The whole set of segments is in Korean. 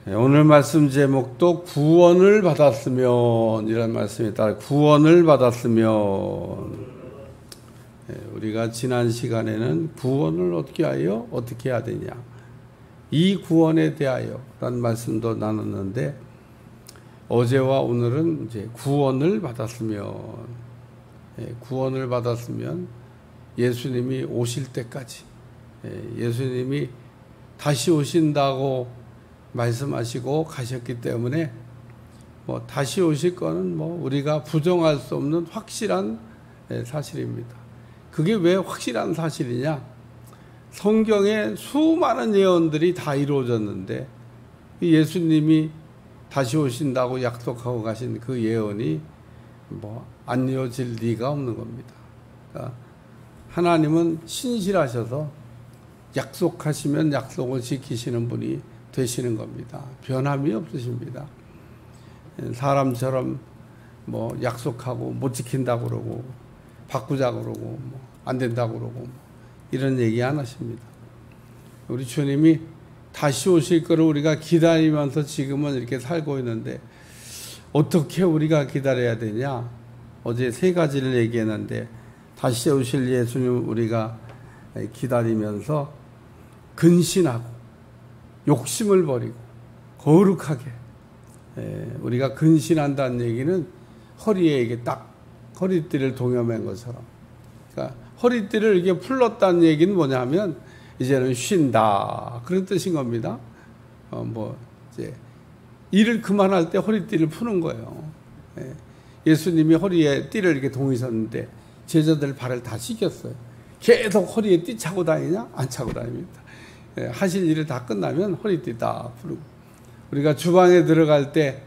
오늘 말씀 제목도 구원을 받았으면 이런 말씀이 따라 구원을 받았으면 우리가 지난 시간에는 구원을 얻게 하여 어떻게 해야 되냐 이 구원에 대하여 라는 말씀도 나눴는데 어제와 오늘은 이제 구원을 받았으면 예수님이 오실 때까지 예수님이 다시 오신다고 말씀하시고 가셨기 때문에 다시 오실 거는 우리가 부정할 수 없는 확실한 사실입니다. 그게 왜 확실한 사실이냐? 성경에 수많은 예언들이 다 이루어졌는데 예수님이 다시 오신다고 약속하고 가신 그 예언이 안 이루어질 리가 없는 겁니다. 그러니까 하나님은 신실하셔서 약속하시면 약속을 지키시는 분이 되시는 겁니다. 변함이 없으십니다. 사람처럼 약속하고 못 지킨다고 그러고 바꾸자고 그러고 안 된다고 그러고 이런 얘기 안 하십니다. 우리 주님이 다시 오실 거를 우리가 기다리면서 지금은 이렇게 살고 있는데 어떻게 우리가 기다려야 되냐? 어제 세 가지를 얘기했는데 다시 오실 예수님 우리가 기다리면서 근신하고 욕심을 버리고 거룩하게 우리가 근신한다는 얘기는 허리에 이게 딱 허리띠를 동여맨 것처럼 그러니까 허리띠를 이게 풀렀다는 얘기는 뭐냐면 이제는 쉰다 그런 뜻인 겁니다. 이제 일을 그만할 때 허리띠를 푸는 거예요. 예수님이 허리에 띠를 이렇게 동이셨는데 제자들 발을 다 씻겼어요. 계속 허리에 띠 차고 다니냐? 안 차고 다닙니다. 하실 일을 다 끝나면 허리띠 다 풀고 우리가 주방에 들어갈 때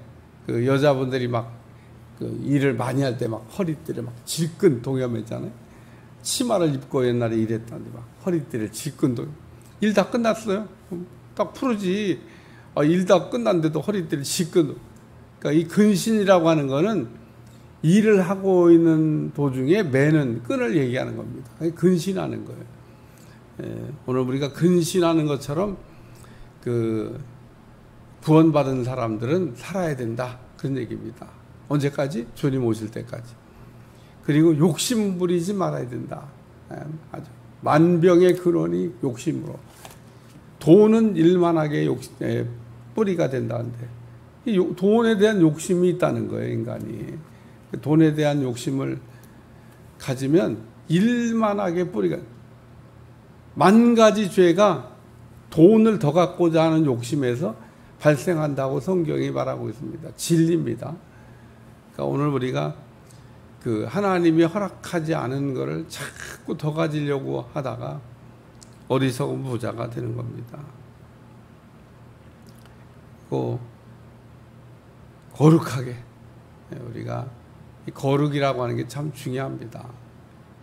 그 여자분들이 그 일을 많이 할 때 허리띠를 질끈 동여맸잖아요. 치마를 입고 옛날에 일했다는데 허리띠를 질끈 일 다 끝났어요. 딱 풀지. 일 다 끝났는데도 허리띠를 질끈. 그러니까 이 근신이라고 하는 거는 일을 하고 있는 도중에 매는 끈을 얘기하는 겁니다. 근신하는 거예요. 오늘 우리가 근신하는 것처럼 그 구원받은 사람들은 살아야 된다 그런 얘기입니다. 언제까지? 주님 오실 때까지. 그리고 욕심 부리지 말아야 된다. 아주 만병의 근원이 욕심으로. 돈은 일만하게 뿌리가 된다는데 돈에 대한 욕심이 있다는 거예요. 인간이 돈에 대한 욕심을 가지면 일만하게 뿌리가 만 가지 죄가 돈을 더 갖고자 하는 욕심에서 발생한다고 성경이 말하고 있습니다. 진리입니다. 그러니까 오늘 우리가 그 하나님이 허락하지 않은 것을 자꾸 더 가지려고 하다가 어리석은 부자가 되는 겁니다. 거룩하게 우리가 이 거룩이라고 하는 게 참 중요합니다.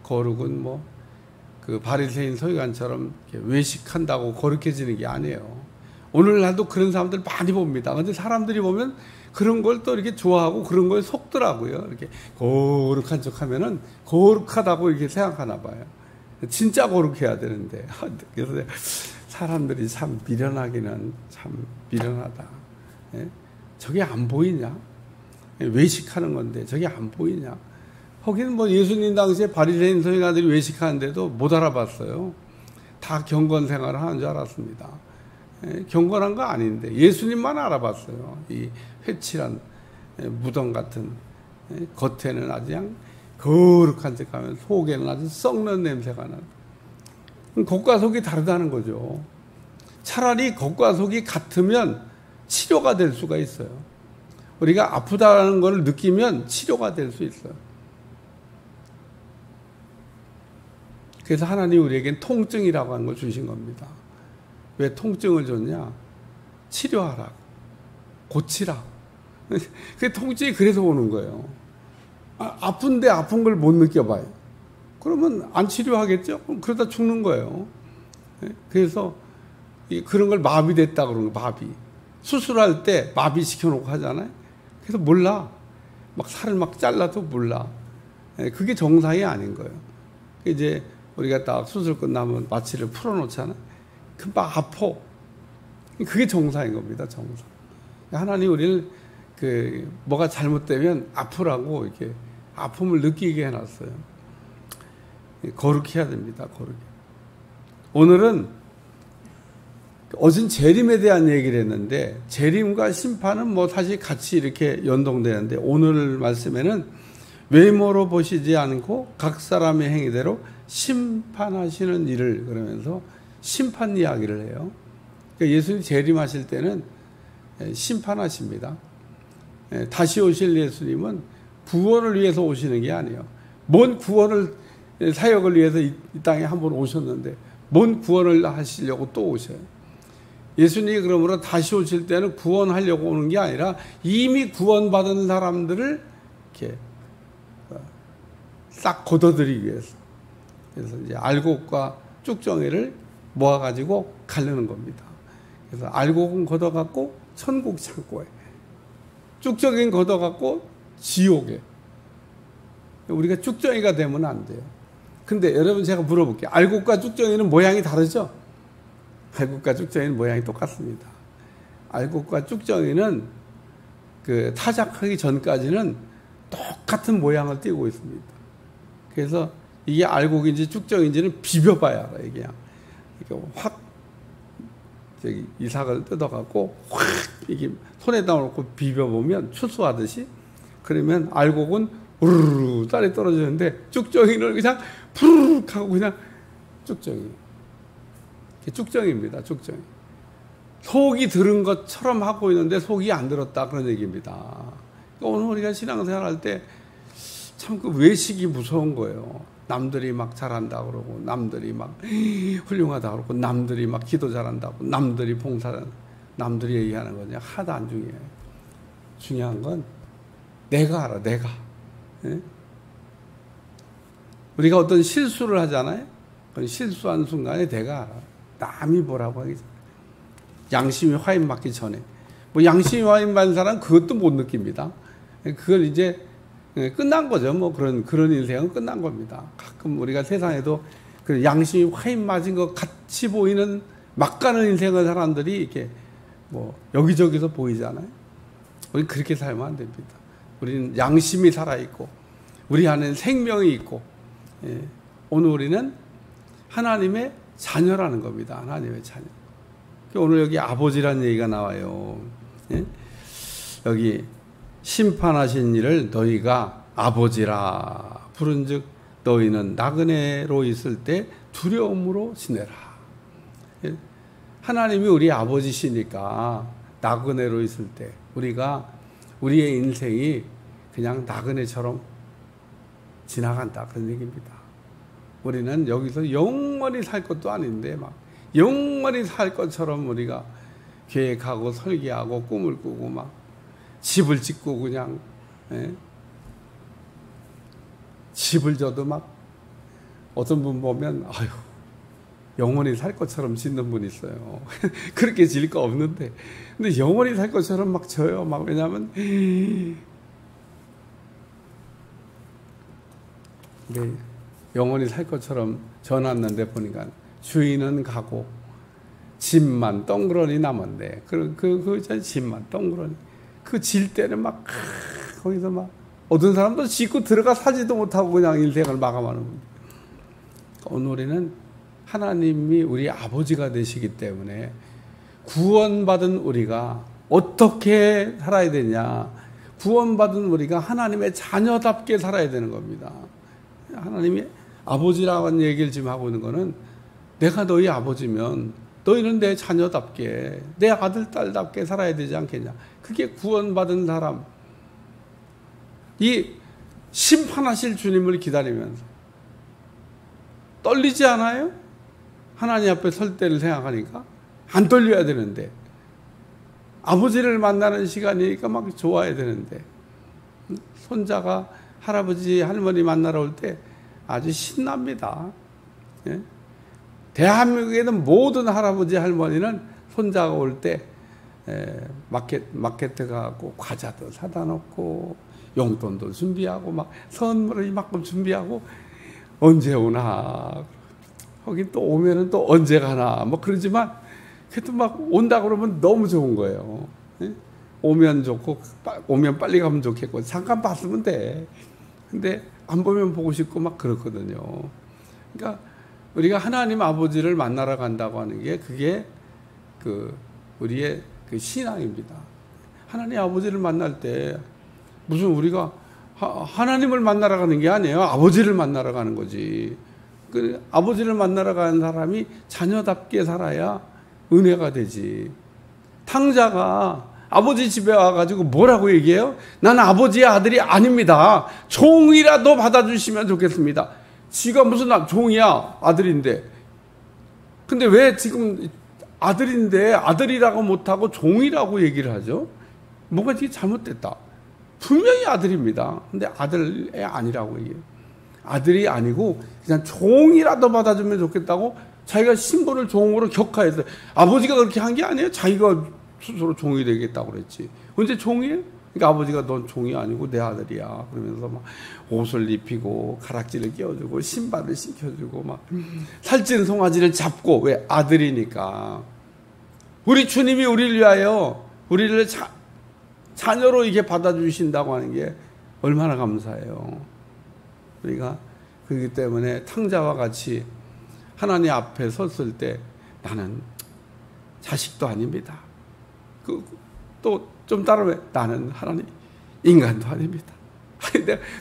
거룩은 그 바리새인 서기관처럼 외식한다고 거룩해지는 게 아니에요. 오늘날도 그런 사람들 많이 봅니다. 그런데 사람들이 보면 그런 걸 또 이렇게 좋아하고 그런 거에 속더라고요. 이렇게 거룩한 척 하면은 거룩하다고 이렇게 생각하나 봐요. 진짜 거룩해야 되는데. 그래서 사람들이 참 미련하기는 참 미련하다. 저게 안 보이냐? 외식하는 건데 저게 안 보이냐? 거기는 예수님 당시에 바리새인 서기관들이 외식하는데도 못 알아봤어요. 다 경건 생활을 하는 줄 알았습니다. 경건한 거 아닌데 예수님만 알아봤어요. 이 회칠한 무덤 같은 겉에는 아주 그냥 거룩한 척하면 속에는 아주 썩는 냄새가 나는. 겉과 속이 다르다는 거죠. 차라리 겉과 속이 같으면 치료가 될 수가 있어요. 우리가 아프다는 걸 느끼면 치료가 될 수 있어요. 그래서 하나님이 우리에겐 통증이라고 하는 걸 주신 겁니다. 왜 통증을 줬냐? 치료하라고. 고치라고. 그 통증이 그래서 오는 거예요. 아픈데 아픈 걸 못 느껴봐요. 그러면 안 치료하겠죠? 그럼 그러다 죽는 거예요. 그래서 그런 걸 마비됐다 그러는 거예요. 마비. 수술할 때 마비 시켜놓고 하잖아요. 그래서 몰라. 살을 잘라도 몰라. 그게 정상이 아닌 거예요. 이제 우리가 딱 수술 끝나면 마취를 풀어놓잖아요. 금방 아파. 그게 정상인 겁니다. 정상. 하나님 우리를 뭐가 잘못되면 아프라고 이렇게 아픔을 느끼게 해놨어요. 거룩해야 됩니다. 거룩해. 오늘은 어진 재림에 대한 얘기를 했는데 재림과 심판은 뭐 사실 같이 이렇게 연동되는데 오늘 말씀에는 외모로 보시지 않고 각 사람의 행위대로 심판하시는 일을 그러면서 심판 이야기를 해요. 그러니까 예수님 재림하실 때는 심판하십니다. 다시 오실 예수님은 구원을 위해서 오시는 게 아니에요. 뭔 구원을 사역을 위해서 이 땅에 한번 오셨는데 뭔 구원을 하시려고 또 오셔요. 예수님이 그러므로 다시 오실 때는 구원하려고 오는 게 아니라 이미 구원받은 사람들을 이렇게 싹 걷어들이기 위해서. 그래서 이제 알곡과 쭉정이를 모아가지고 가르는 겁니다. 그래서 알곡은 걷어갖고 천국 창고에, 쭉정이는 걷어갖고 지옥에. 우리가 쭉정이가 되면 안 돼요. 근데 여러분 제가 물어볼게요. 알곡과 쭉정이는 모양이 다르죠? 알곡과 쭉정이는 모양이 똑같습니다. 알곡과 쭉정이는 타작하기 전까지는 똑같은 모양을 띠고 있습니다. 그래서 이게 알곡인지 쭉정인지는 비벼봐야 알아요. 이게 확 이삭을 뜯어갖고 확 이게 손에다 놓고 비벼보면 추수하듯이 그러면 알곡은 우르르 딸이 떨어지는데 쭉정이는 그냥 푸르륵 하고 그냥 쭉정이. 쭉정입니다. 쭉정이. 속이 들은 것처럼 하고 있는데 속이 안 들었다 그런 얘기입니다. 그러니까 오늘 우리가 신앙생활할 때 참 그 외식이 무서운 거예요. 남들이 막 잘한다 그러고 남들이 막 훌륭하다 그러고 남들이 막 기도 잘한다고 남들이 봉사한다 남들이 얘기하는 거냐 하나도 안 중요해요. 중요한 건 내가 알아. 내가. 예? 우리가 어떤 실수를 하잖아요. 그건 실수한 순간에 내가 알아. 남이 뭐라고 하기 전에. 양심이 화인 맞기 전에. 뭐 양심이 화인 맞은 사람은 그것도 못 느낍니다. 그걸 이제 끝난 거죠. 뭐 그런 인생은 끝난 겁니다. 가끔 우리가 세상에도 그 양심이 화인 맞은 것 같이 보이는 막 가는 인생을 사람들이 이렇게 뭐 여기저기서 보이잖아요. 우리 그렇게 살면 안 됩니다. 우리는 양심이 살아있고 우리 안에는 생명이 있고 오늘 우리는 하나님의 자녀라는 겁니다. 하나님의 자녀. 오늘 여기 아버지라는 얘기가 나와요. 여기 심판하신 이를 너희가 아버지라 부른즉 너희는 나그네로 있을 때 두려움으로 지내라. 하나님이 우리 아버지시니까 나그네로 있을 때 우리의 인생이 그냥 나그네처럼 지나간다 그런 얘기입니다. 우리는 여기서 영원히 살 것도 아닌데 막 영원히 살 것처럼 우리가 계획하고 설계하고 꿈을 꾸고 막 집을 짓고 그냥 집을 져도 막 어떤 분 보면 아유 영원히 살 것처럼 짓는 분 있어요. 그렇게 질 거 없는데 근데 영원히 살 것처럼 막 져요. 막 왜냐하면 영원히 살 것처럼 져놨는데 보니까 주인은 가고 집만 덩그러니 남았네. 그 집만 덩그러니. 그 질 때는 막 거기서 막 어떤 사람도 짓고 들어가 사지도 못하고 그냥 인생을 마감하는 겁니다. 오늘 우리는 하나님이 우리 아버지가 되시기 때문에 구원받은 우리가 어떻게 살아야 되냐. 구원받은 우리가 하나님의 자녀답게 살아야 되는 겁니다. 하나님이 아버지라는 얘기를 지금 하고 있는 거는 내가 너희 아버지면 너희는 내 자녀답게 내 아들 딸답게 살아야 되지 않겠냐. 그게 구원받은 사람. 이 심판하실 주님을 기다리면서 떨리지 않아요? 하나님 앞에 설 때를 생각하니까 안 떨려야 되는데 아버지를 만나는 시간이니까 막 좋아야 되는데 손자가 할아버지 할머니 만나러 올 때 아주 신납니다. 예? 대한민국에는 모든 할아버지 할머니는 손자가 올 때 마켓에 가고 과자도 사다 놓고 용돈도 준비하고 막 선물을 이만큼 준비하고 언제 오나 거기 또 오면은 또 언제 가나 뭐 그러지만 그래도 막 온다 그러면 너무 좋은 거예요. 예? 오면 좋고 오면 빨리 가면 좋겠고 잠깐 봤으면 돼. 근데 안 보면 보고 싶고 막 그렇거든요. 그러니까 우리가 하나님 아버지를 만나러 간다고 하는 게 그게 우리의 신앙입니다. 하나님 아버지를 만날 때 무슨 우리가 하나님을 만나러 가는 게 아니에요. 아버지를 만나러 가는 거지. 그 아버지를 만나러 가는 사람이 자녀답게 살아야 은혜가 되지. 탕자가 아버지 집에 와가지고 뭐라고 얘기해요? 나는 아버지의 아들이 아닙니다. 종이라도 받아주시면 좋겠습니다. 지가 무슨 종이야? 아들인데. 근데 왜 지금 아들인데 아들이라고 못하고 종이라고 얘기를 하죠? 뭔가 이게 잘못됐다. 분명히 아들입니다. 근데 아들이 아니라고 얘기해요. 아들이 아니고 그냥 종이라도 받아주면 좋겠다고 자기가 신분을 종으로 격하했어요. 아버지가 그렇게 한 게 아니에요. 자기가 스스로 종이 되겠다고 그랬지. 언제 종이에요? 그러니까 아버지가 넌 종이 아니고 내 아들이야. 그러면서 막 옷을 입히고 가락지를 끼워주고 신발을 신겨주고 막 살찐 송아지를 잡고 왜 아들이니까. 우리 주님이 우리를 위하여 우리를 자녀로 이게 받아주신다고 하는 게 얼마나 감사해요. 우리가 그렇기 때문에 탕자와 같이 하나님 앞에 섰을 때 나는 자식도 아닙니다. 또 좀 따라해 나는 하나님 인간도 아닙니다.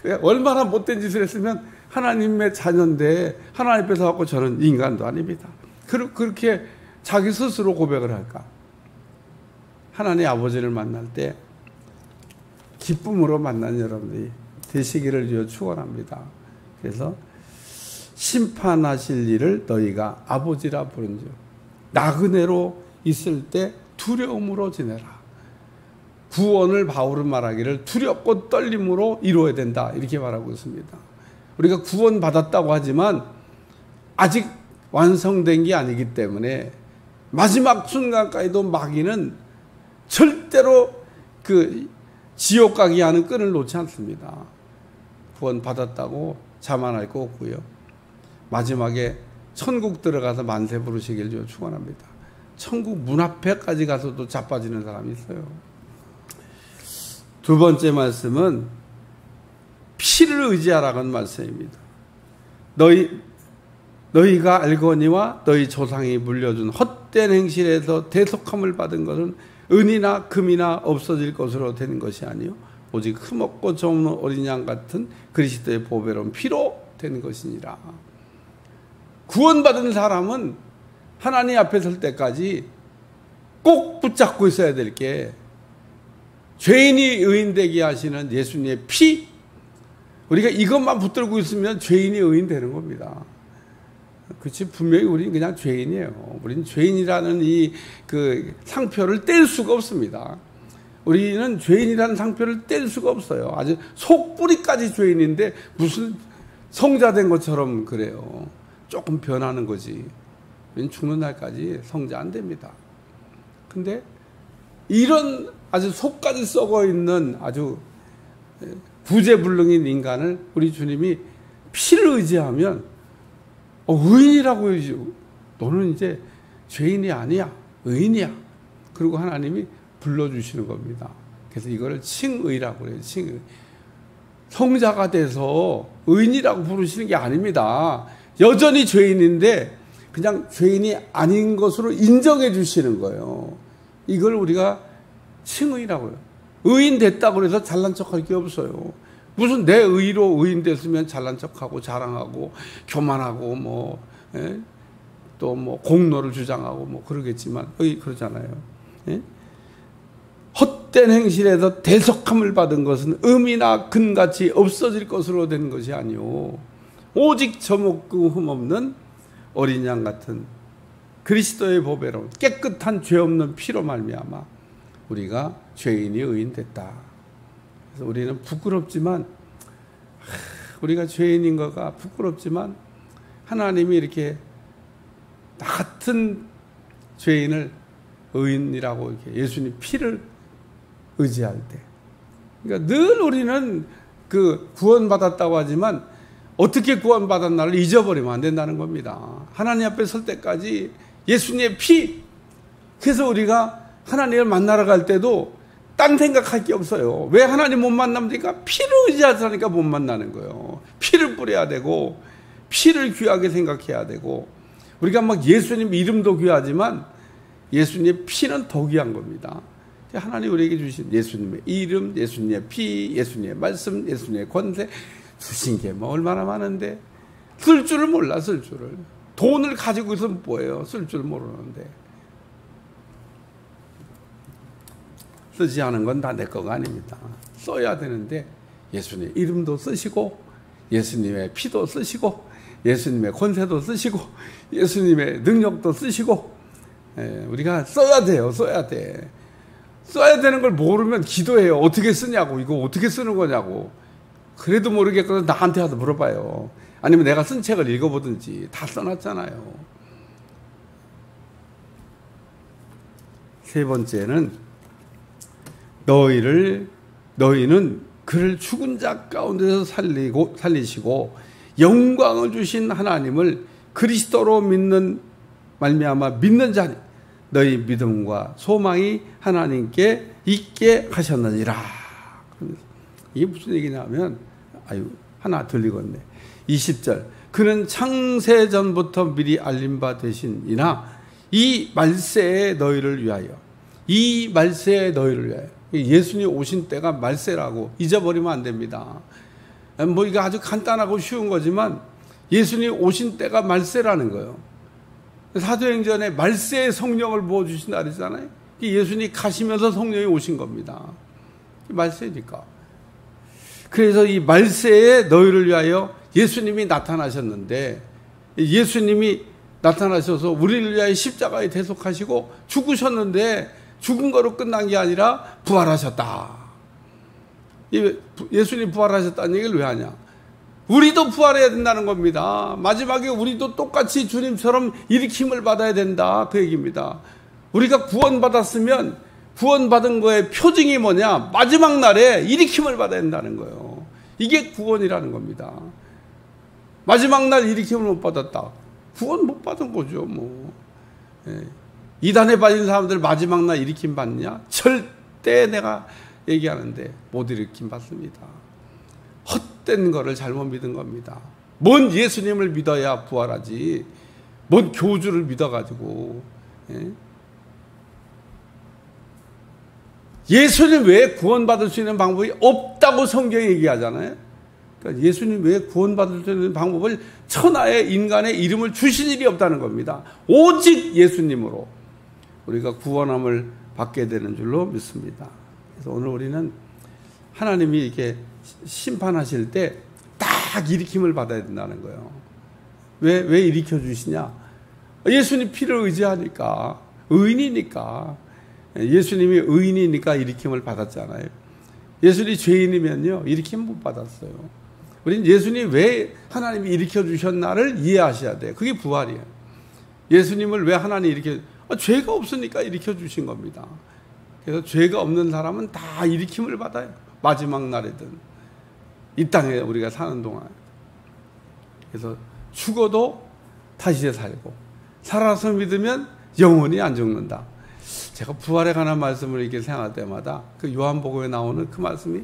내가 얼마나 못된 짓을 했으면 하나님의 자녀인데 하나님 앞에서 갖고 저는 인간도 아닙니다. 그렇게 자기 스스로 고백을 할까? 하나님 아버지를 만날 때 기쁨으로 만난 여러분들이 되시기를 주여 축원합니다. 그래서 심판하실 일을 너희가 아버지라 부른즉 나그네로 있을 때 두려움으로 지내라. 구원을 바울은 말하기를 두렵고 떨림으로 이루어야 된다 이렇게 말하고 있습니다. 우리가 구원 받았다고 하지만 아직 완성된 게 아니기 때문에 마지막 순간까지도 마귀는 절대로 지옥 가게 하는 끈을 놓지 않습니다. 구원 받았다고 자만할 거 없고요. 마지막에 천국 들어가서 만세 부르시길 축원합니다. 천국 문 앞에까지 가서도 자빠지는 사람이 있어요. 두 번째 말씀은 피를 의지하라는 말씀입니다. 너희가 알거니와 너희 조상이 물려준 헛된 행실에서 대속함을 받은 것은 은이나 금이나 없어질 것으로 되는 것이 아니요 오직 흠없고 좋은 어린 양 같은 그리스도의 보배로운 피로 되는 것이니라. 구원받은 사람은 하나님 앞에 설 때까지 꼭 붙잡고 있어야 될 게 죄인이 의인되게 하시는 예수님의 피. 우리가 이것만 붙들고 있으면 죄인이 의인 되는 겁니다. 그렇지, 분명히 우리는 그냥 죄인이에요. 우리는 죄인이라는 상표를 뗄 수가 없습니다. 우리는 죄인이라는 상표를 뗄 수가 없어요. 아주 속뿌리까지 죄인인데 무슨 성자 된 것처럼 그래요. 조금 변하는 거지. 우리는 죽는 날까지 성자 안 됩니다. 근데 이런 아주 속까지 썩어 있는 아주 구제불능인 인간을 우리 주님이 피를 의지하면 의인이라고 해야죠. 너는 이제 죄인이 아니야. 의인이야. 그리고 하나님이 불러주시는 겁니다. 그래서 이거를 칭의라고 해요. 칭의. 성자가 돼서 의인이라고 부르시는 게 아닙니다. 여전히 죄인인데 그냥 죄인이 아닌 것으로 인정해 주시는 거예요. 이걸 우리가 칭의라고 해요. 의인 됐다고 해서 잘난 척할 게 없어요. 무슨 내 의로 의인 됐으면 잘난 척하고 자랑하고 교만하고 또 공로를 주장하고 그러겠지만 그러잖아요. 예? 헛된 행실에서 대속함을 받은 것은 음이나 금같이 없어질 것으로 된 것이 아니오 오직 저먹고 흠없는 어린 양 같은 그리스도의 보배로 깨끗한 죄 없는 피로 말미암아 우리가 죄인이 의인됐다. 그래서 우리는 부끄럽지만 우리가 죄인인 거가 부끄럽지만 하나님이 이렇게 나 같은 죄인을 의인이라고 이렇게 예수님 피를 의지할 때, 그러니까 늘 우리는 구원받았다고 하지만 어떻게 구원받았나를 잊어버리면 안 된다는 겁니다. 하나님 앞에 설 때까지 예수님의 피. 그래서 우리가 하나님을 만나러 갈 때도 딴 생각할 게 없어요. 왜 하나님 못 만납니까? 피를 의지하자니까 못 만나는 거예요. 피를 뿌려야 되고 피를 귀하게 생각해야 되고, 우리가 막 예수님 이름도 귀하지만 예수님의 피는 더 귀한 겁니다. 하나님 우리에게 주신 예수님의 이름, 예수님의 피, 예수님의 말씀, 예수님의 권세 주신 게 뭐 얼마나 많은데 쓸 줄을 몰라. 쓸 줄을. 돈을 가지고 있으면 뭐예요? 쓸 줄 모르는데. 쓰지 않은 건 다 내 거가 아닙니다. 써야 되는데 예수님의 이름도 쓰시고 예수님의 피도 쓰시고 예수님의 권세도 쓰시고 예수님의 능력도 쓰시고, 우리가 써야 돼요. 써야 돼. 써야 되는 걸 모르면 기도해요. 어떻게 쓰냐고, 이거 어떻게 쓰는 거냐고. 그래도 모르겠거든 나한테 와서 물어봐요. 아니면 내가 쓴 책을 읽어보든지. 다 써놨잖아요. 세 번째는 너희는 그를 죽은 자 가운데서 살리시고 영광을 주신 하나님을 그리스도로 말미암아 믿는 자니 너희 믿음과 소망이 하나님께 있게 하셨느니라. 이게 무슨 얘기냐면, 하나 들리겠네. 20절. 그는 창세 전부터 미리 알림 바 되신이나 이 말세에 너희를 위하여. 예수님 오신 때가 말세라고 잊어버리면 안 됩니다. 뭐 이거 아주 간단하고 쉬운 거지만 예수님 오신 때가 말세라는 거예요. 사도행전에 말세의 성령을 부어주신다 그랬잖아요. 예수님이 가시면서 성령이 오신 겁니다. 말세니까. 그래서 이 말세에 너희를 위하여 예수님이 나타나셨는데, 예수님이 나타나셔서 우리를 위하여 십자가에 대속하시고 죽으셨는데 죽은 거로 끝난 게 아니라 부활하셨다. 예수님 부활하셨다는 얘기를 왜 하냐? 우리도 부활해야 된다는 겁니다. 마지막에 우리도 똑같이 주님처럼 일으킴을 받아야 된다, 그 얘기입니다. 우리가 구원받았으면 구원받은 거의 표징이 뭐냐? 마지막 날에 일으킴을 받아야 된다는 거예요. 이게 구원이라는 겁니다. 마지막 날 일으킴을 못 받았다. 구원 못 받은 거죠, 뭐. 이단에 빠진 사람들 마지막 날 일으킴 받냐? 절대 내가 얘기하는데 못 일으킴 받습니다. 헛된 거를 잘못 믿은 겁니다. 뭔 예수님을 믿어야 부활하지, 뭔 교주를 믿어가지고. 예수님 외에 구원받을 수 있는 방법이 없다고 성경이 얘기하잖아요. 그러니까 예수님 외에 구원받을 수 있는 방법을 천하의 인간의 이름을 주신 일이 없다는 겁니다. 오직 예수님으로 우리가 구원함을 받게 되는 줄로 믿습니다. 그래서 오늘 우리는 하나님이 이렇게 심판하실 때 딱 일으킴을 받아야 된다는 거예요. 왜 일으켜 주시냐? 예수님 피를 의지하니까, 의인이니까. 예수님이 의인이니까 일으킴을 받았잖아요. 예수님이 죄인이면요, 일으킴 못 받았어요. 우리는 예수님이 왜 하나님이 일으켜 주셨나를 이해하셔야 돼요. 그게 부활이에요. 예수님을 왜 하나님이 죄가 없으니까 일으켜 주신 겁니다. 그래서 죄가 없는 사람은 다 일으킴을 받아요. 마지막 날에든 이 땅에 우리가 사는 동안. 그래서 죽어도 다시 살고, 살아서 믿으면 영원히 안 죽는다. 제가 부활에 관한 말씀을 이렇게 생각할 때마다 그 요한복음에 나오는 그 말씀이,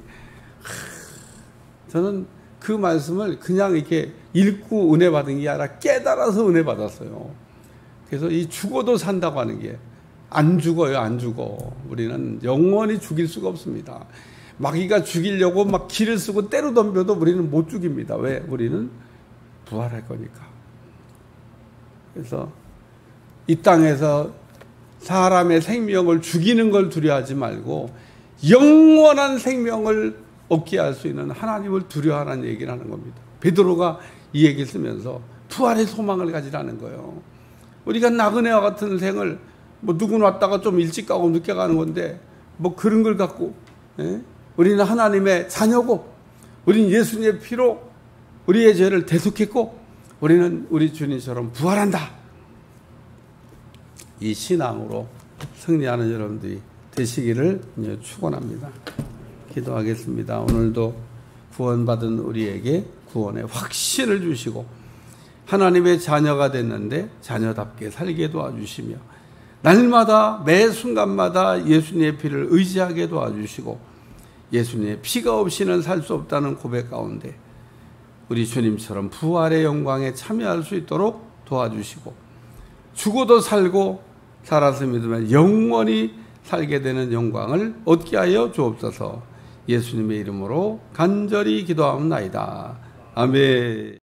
저는 그 말씀을 그냥 이렇게 읽고 은혜 받은 게 아니라 깨달아서 은혜 받았어요. 그래서 이 죽어도 산다고 하는 게 안 죽어요. 안 죽어. 우리는 영원히 죽일 수가 없습니다. 마귀가 죽이려고 막 기를 쓰고 때로 덤벼도 우리는 못 죽입니다. 왜? 우리는 부활할 거니까. 그래서 이 땅에서 사람의 생명을 죽이는 걸 두려워하지 말고 영원한 생명을 얻게 할 수 있는 하나님을 두려워하는 얘기를 하는 겁니다. 베드로가 이 얘기를 쓰면서 부활의 소망을 가지라는 거예요. 우리가 나그네와 같은 생을, 뭐 누구는 왔다가 좀 일찍 가고 늦게 가는 건데 뭐 그런 걸 갖고, 우리는 하나님의 자녀고, 우리는 예수님의 피로 우리의 죄를 대속했고, 우리는 우리 주님처럼 부활한다. 이 신앙으로 승리하는 여러분들이 되시기를 축원합니다. 기도하겠습니다. 오늘도 구원받은 우리에게 구원의 확신을 주시고 하나님의 자녀가 됐는데 자녀답게 살게 도와주시며 날마다 매 순간마다 예수님의 피를 의지하게 도와주시고 예수님의 피가 없이는 살 수 없다는 고백 가운데 우리 주님처럼 부활의 영광에 참여할 수 있도록 도와주시고 죽어도 살고 살아서 믿으면 영원히 살게 되는 영광을 얻게 하여 주옵소서. 예수님의 이름으로 간절히 기도하옵나이다. 아멘.